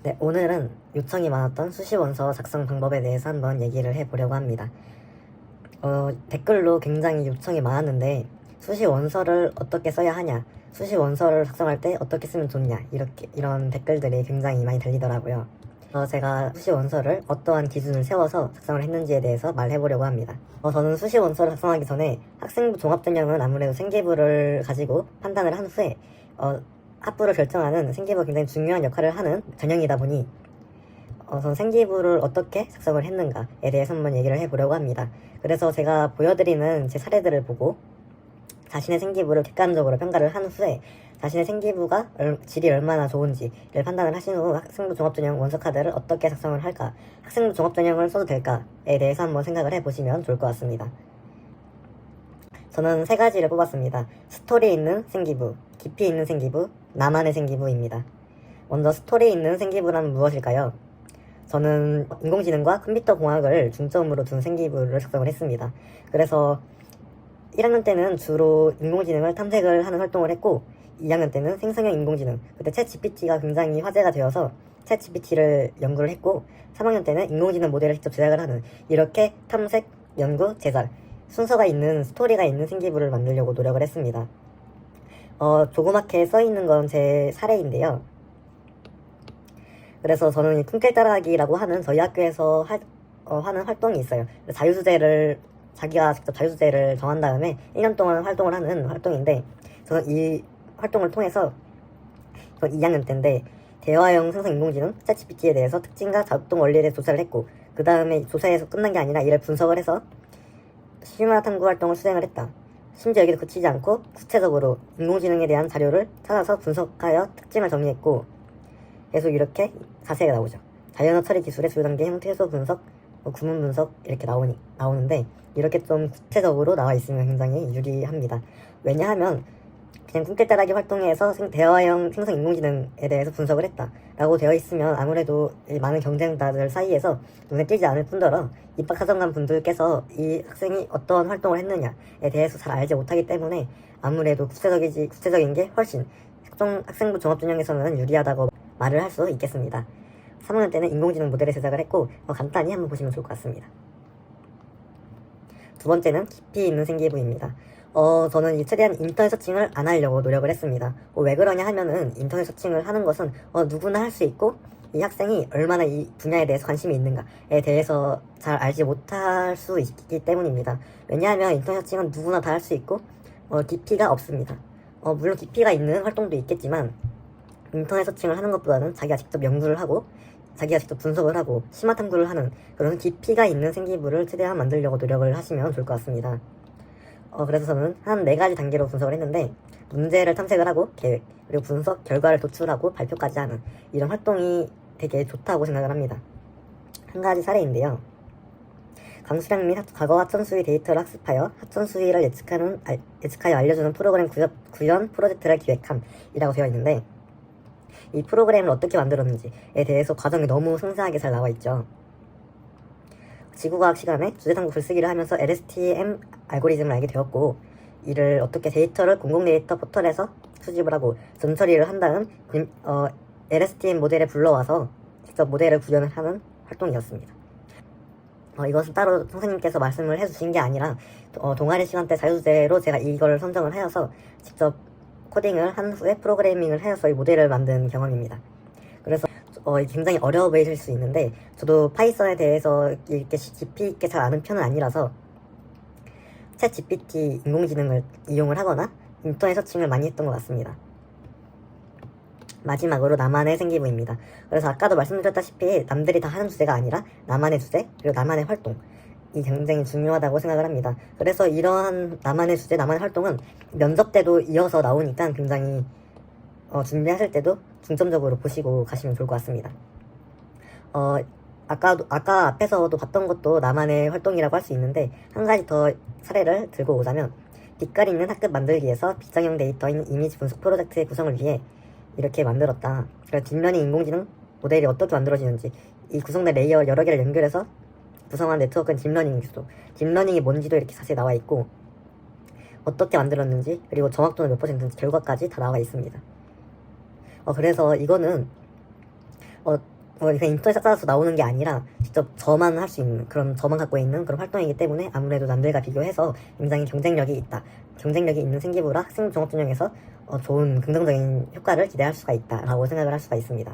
네, 오늘은 요청이 많았던 수시 원서 작성 방법에 대해서 한번 얘기를 해보려고 합니다. 댓글로 굉장히 요청이 많았는데 수시 원서를 어떻게 써야 하냐, 수시 원서를 작성할 때 어떻게 쓰면 좋냐, 이런 댓글들이 굉장히 많이 달리더라고요. 제가 수시 원서를 어떠한 기준을 세워서 작성을 했는지에 대해서 말해보려고 합니다. 저는 수시 원서를 작성하기 전에 학생부 종합전형은 아무래도 생기부를 가지고 판단을 한 후에 합부를 결정하는 생기부가 굉장히 중요한 역할을 하는 전형이다 보니 저는 생기부를 어떻게 작성을 했는가에 대해서 한번 얘기를 해보려고 합니다. 그래서 제가 보여드리는 제 사례들을 보고 자신의 생기부를 객관적으로 평가를 한 후에 자신의 생기부가 질이 얼마나 좋은지를 판단을 하신 후 학생부 종합전형 원서 카드를 어떻게 작성을 할까, 학생부 종합전형을 써도 될까에 대해서 한번 생각을 해보시면 좋을 것 같습니다. 저는 세 가지를 뽑았습니다. 스토리 있는 생기부, 깊이 있는 생기부, 나만의 생기부입니다. 먼저 스토리 있는 생기부란 무엇일까요? 저는 인공지능과 컴퓨터 공학을 중점으로 둔 생기부를 작성을 했습니다. 그래서 1학년 때는 주로 인공지능을 탐색을 하는 활동을 했고 2학년 때는 생성형 인공지능, 그때 챗GPT가 굉장히 화제가 되어서 챗GPT를 연구를 했고 3학년 때는 인공지능 모델을 직접 제작을 하는, 이렇게 탐색, 연구, 제작, 순서가 있는, 스토리가 있는 생기부를 만들려고 노력을 했습니다. 조그맣게 써있는 건 제 사례인데요. 그래서 저는 꿈길 따라가기라고 하는 저희 학교에서 하는 활동이 있어요. 자기가 직접 자유주제를 정한 다음에 1년 동안 활동을 하는 활동인데, 저는 이 활동을 통해서 2학년 때인데 대화형 생성 인공지능 챗GPT에 대해서 특징과 작동 원리에 대해서 조사를 했고, 그 다음에 조사에서 끝난 게 아니라 이를 분석을 해서 실무나 탐구 활동을 수행을 했다. 심지어 여기서 그치지 않고 구체적으로 인공지능에 대한 자료를 찾아서 분석하여 특징을 정리했고, 계속 이렇게 자세하게 나오죠. 자연어 처리 기술의 주요 단계, 형태, 해소 분석, 구문 분석, 이렇게 나오는데 이렇게 좀 구체적으로 나와 있으면 굉장히 유리합니다. 왜냐하면 그냥 꿈길 따라기 활동에서 대화형 생성 인공지능에 대해서 분석을 했다 라고 되어 있으면 아무래도 많은 경쟁자들 사이에서 눈에 띄지 않을 뿐더러 입학사정관 분들께서 이 학생이 어떤 활동을 했느냐에 대해서 잘 알지 못하기 때문에 아무래도 구체적인 게 훨씬 학생부 종합전형에서는 유리하다고 말을 할 수 있겠습니다. 3학년 때는 인공지능 모델을 제작을 했고 간단히 한번 보시면 좋을 것 같습니다. 두 번째는 깊이 있는 생기부입니다. 저는 최대한 인터넷 서칭을 안 하려고 노력을 했습니다. 왜 그러냐 하면은 인터넷 서칭을 하는 것은 누구나 할 수 있고 이 학생이 얼마나 이 분야에 대해서 관심이 있는가에 대해서 잘 알지 못할 수 있기 때문입니다. 왜냐하면 인터넷 서칭은 누구나 다 할 수 있고 깊이가 없습니다. 물론 깊이가 있는 활동도 있겠지만 인터넷 서칭을 하는 것보다는 자기가 직접 연구를 하고 자기가 직접 분석을 하고 심화 탐구를 하는 그런 깊이가 있는 생기부를 최대한 만들려고 노력을 하시면 좋을 것 같습니다. 그래서 저는 한 4가지 단계로 분석을 했는데, 문제를 探색을 하고 계획, 그리고 분석, 결과를 도출하고 발표까지 하는 이런 활동이 되게 좋다고 생각을 합니다. 한 가지 사례인데요. 강수량 및 과거 하천수위 데이터를 학습하여 하천수위를 예측하여 알려주는 프로그램 구현 프로젝트를 기획함이라고 되어 있는데, 이 프로그램을 어떻게 만들었는지에 대해서 과정이 너무 상세하게 잘 나와 있죠. 지구과학 시간에 주제탐구 글쓰기를 하면서 LSTM 알고리즘을 알게 되었고, 이를 어떻게 데이터를 공공 데이터 포털에서 수집을 하고 전처리를 한 다음 LSTM 모델에 불러와서 직접 모델을 구현을 하는 활동이었습니다. 이것은 따로 선생님께서 말씀을 해주신 게 아니라 동아리 시간 때 자유주제로 제가 이걸 선정을 하여서 직접 코딩을 한 후에 프로그래밍을 하여서 이 모델을 만든 경험입니다. 그래서 굉장히 어려워 보이실 수 있는데 저도 파이썬에 대해서 이렇게 깊이 있게 잘 아는 편은 아니라서 챗 GPT 인공지능을 이용을 하거나 인터넷 서칭을 많이 했던 것 같습니다. 마지막으로 나만의 생기부입니다. 그래서 아까도 말씀드렸다시피 남들이 다 하는 주제가 아니라 나만의 주제, 그리고 나만의 활동이 굉장히 중요하다고 생각을 합니다. 그래서 이러한 나만의 주제, 나만의 활동은 면접 때도 이어서 나오니까 굉장히 준비하실 때도 중점적으로 보시고 가시면 좋을 것 같습니다. 아까 앞에서도 봤던 것도 나만의 활동이라고 할 수 있는데, 한 가지 더 사례를 들고 오자면, 빛깔 있는 학급 만들기에서 비정형 데이터인 이미지 분석 프로젝트의 구성을 위해 이렇게 만들었다. 그러니까 딥러닝 인공지능 모델이 어떻게 만들어지는지, 이 구성된 레이어 여러 개를 연결해서 구성한 네트워크는 딥러닝 구조, 딥러닝이 뭔지도 이렇게 자세히 나와 있고, 어떻게 만들었는지, 그리고 정확도는 몇 %인지 결과까지 다 나와 있습니다. 그래서 이거는 뭐 그냥 인터넷 찾아서 나오는 게 아니라 직접 저만 할 수 있는 그런 저만 갖고 있는 그런 활동이기 때문에 아무래도 남들과 비교해서 굉장히 경쟁력이 있다. 경쟁력이 있는 생기부라 학생 종합전형에서 좋은 긍정적인 효과를 기대할 수가 있다라고 생각을 할 수가 있습니다.